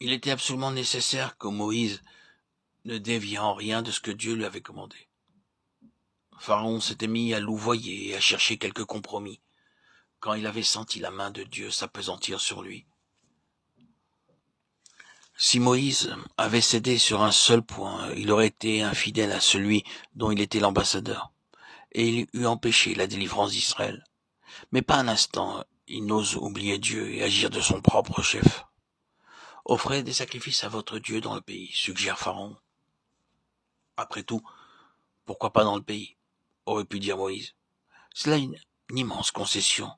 Il était absolument nécessaire que Moïse ne déviât en rien de ce que Dieu lui avait commandé. Pharaon s'était mis à louvoyer et à chercher quelque compromis, quand il avait senti la main de Dieu s'appesantir sur lui. Si Moïse avait cédé sur un seul point, il aurait été infidèle à celui dont il était l'ambassadeur, et il eût empêché la délivrance d'Israël. Mais pas un instant, il n'ose oublier Dieu et agir de son propre chef. Offrez des sacrifices à votre Dieu dans le pays, suggère Pharaon. Après tout, pourquoi pas dans le pays, aurait pu dire Moïse. C'est là une immense concession.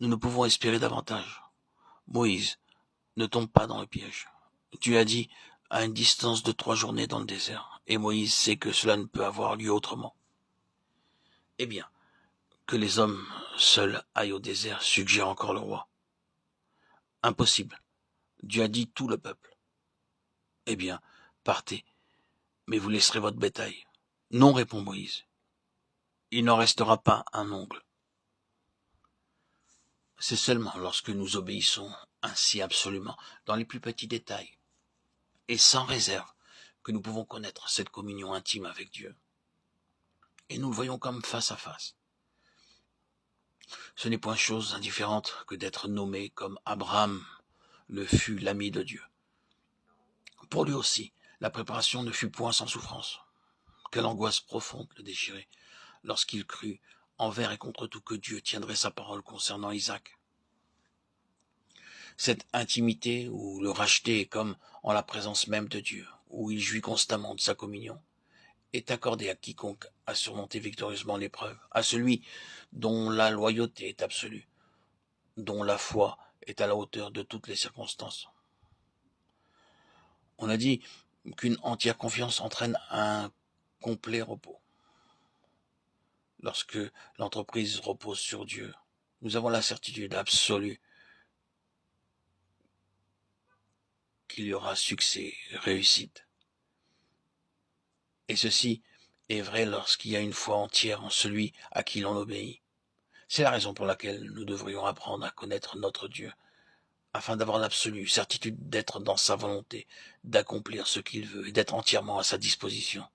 Nous ne pouvons espérer davantage. Moïse, ne tombe pas dans le piège. Dieu a dit à une distance de 3 journées dans le désert, et Moïse sait que cela ne peut avoir lieu autrement. Eh bien, que les hommes seuls aillent au désert, suggère encore le roi. Impossible. Dieu a dit tout le peuple. Eh bien, partez, mais vous laisserez votre bétail. Non, répond Moïse. Il n'en restera pas un ongle. C'est seulement lorsque nous obéissons ainsi absolument, dans les plus petits détails, et sans réserve, que nous pouvons connaître cette communion intime avec Dieu. Et nous le voyons comme face à face. Ce n'est point chose indifférente que d'être nommé comme Abraham le fut l'ami de Dieu. Pour lui aussi, la préparation ne fut point sans souffrance. Quelle angoisse profonde le déchirait lorsqu'il crut, envers et contre tout, que Dieu tiendrait sa parole concernant Isaac. Cette intimité où le racheté est comme en la présence même de Dieu, où il jouit constamment de sa communion, est accordée à quiconque a surmonté victorieusement l'épreuve, à celui dont la loyauté est absolue, dont la foi est à la hauteur de toutes les circonstances. On a dit qu'une entière confiance entraîne un complet repos. Lorsque l'entreprise repose sur Dieu, nous avons la certitude absolue qu'il y aura succès, réussite. Et ceci est vrai lorsqu'il y a une foi entière en celui à qui l'on obéit. C'est la raison pour laquelle nous devrions apprendre à connaître notre Dieu, afin d'avoir l'absolue certitude d'être dans sa volonté, d'accomplir ce qu'il veut et d'être entièrement à sa disposition.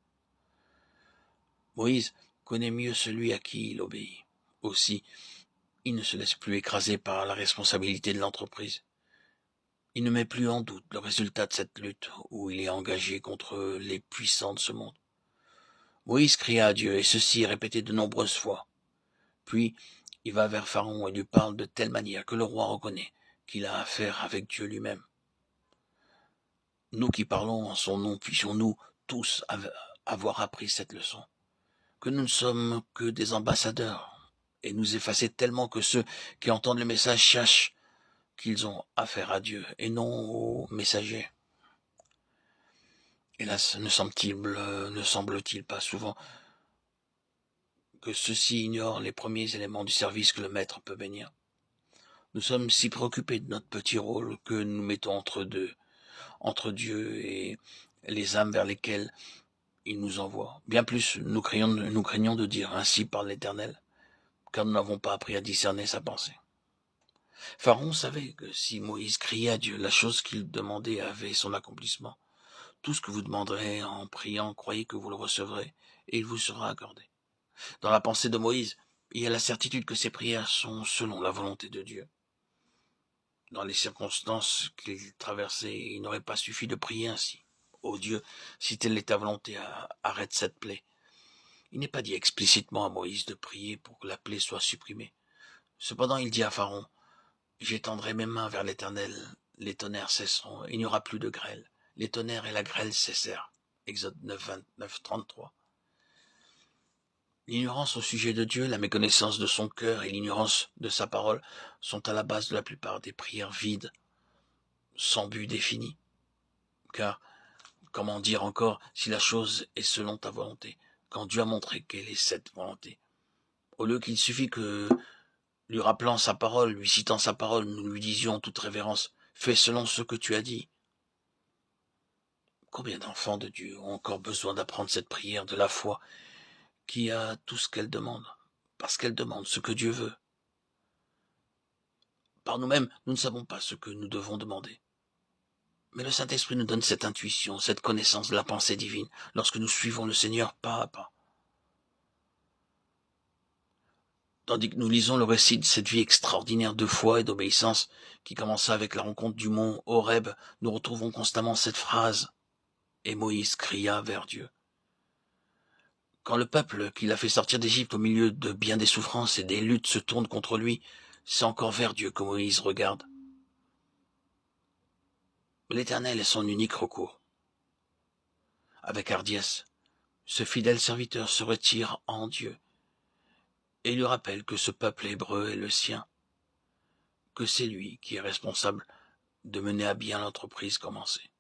Moïse connaît mieux celui à qui il obéit. Aussi, il ne se laisse plus écraser par la responsabilité de l'entreprise. Il ne met plus en doute le résultat de cette lutte où il est engagé contre les puissants de ce monde. Moïse cria à Dieu, et ceci est répété de nombreuses fois. Puis, il va vers Pharaon et lui parle de telle manière que le roi reconnaît qu'il a affaire avec Dieu lui-même. Nous qui parlons en son nom, puissions-nous tous avoir appris cette leçon, que nous ne sommes que des ambassadeurs, et nous effacer tellement que ceux qui entendent le message sachent qu'ils ont affaire à Dieu et non aux messagers. Hélas, ne semble-t-il pas souvent que ceux-ci ignorent les premiers éléments du service que le maître peut bénir. Nous sommes si préoccupés de notre petit rôle que nous mettons entre Dieu et les âmes vers lesquelles il nous envoie. Bien plus, nous craignons de dire ainsi par l'Éternel, car nous n'avons pas appris à discerner sa pensée. Pharaon savait que si Moïse criait à Dieu, la chose qu'il demandait avait son accomplissement. Tout ce que vous demanderez en priant, croyez que vous le recevrez, et il vous sera accordé. Dans la pensée de Moïse, il y a la certitude que ses prières sont selon la volonté de Dieu. Dans les circonstances qu'il traversait, il n'aurait pas suffi de prier ainsi. Ô Dieu, si telle est ta volonté, arrête cette plaie. Il n'est pas dit explicitement à Moïse de prier pour que la plaie soit supprimée. Cependant, il dit à Pharaon, j'étendrai mes mains vers l'Éternel, les tonnerres cesseront, il n'y aura plus de grêle. Les tonnerres et la grêle cessèrent. Exode 9, 29, 33. L'ignorance au sujet de Dieu, la méconnaissance de son cœur et l'ignorance de sa parole sont à la base de la plupart des prières vides, sans but défini. Car, comment dire encore si la chose est selon ta volonté, quand Dieu a montré quelle est cette volonté? Au lieu qu'il suffit que, lui rappelant sa parole, lui citant sa parole, nous lui disions en toute révérence, fais selon ce que tu as dit. Combien d'enfants de Dieu ont encore besoin d'apprendre cette prière de la foi qui a tout ce qu'elle demande, parce qu'elle demande ce que Dieu veut. Par nous-mêmes, nous ne savons pas ce que nous devons demander. Mais le Saint-Esprit nous donne cette intuition, cette connaissance de la pensée divine, lorsque nous suivons le Seigneur pas à pas. Tandis que nous lisons le récit de cette vie extraordinaire de foi et d'obéissance qui commença avec la rencontre du mont Horeb, nous retrouvons constamment cette phrase « Et Moïse cria vers Dieu ». Quand le peuple qui l'a fait sortir d'Égypte au milieu de bien des souffrances et des luttes se tourne contre lui, c'est encore vers Dieu que Moïse regarde. L'Éternel est son unique recours. Avec hardiesse, ce fidèle serviteur se retire en Dieu et lui rappelle que ce peuple hébreu est le sien, que c'est lui qui est responsable de mener à bien l'entreprise commencée.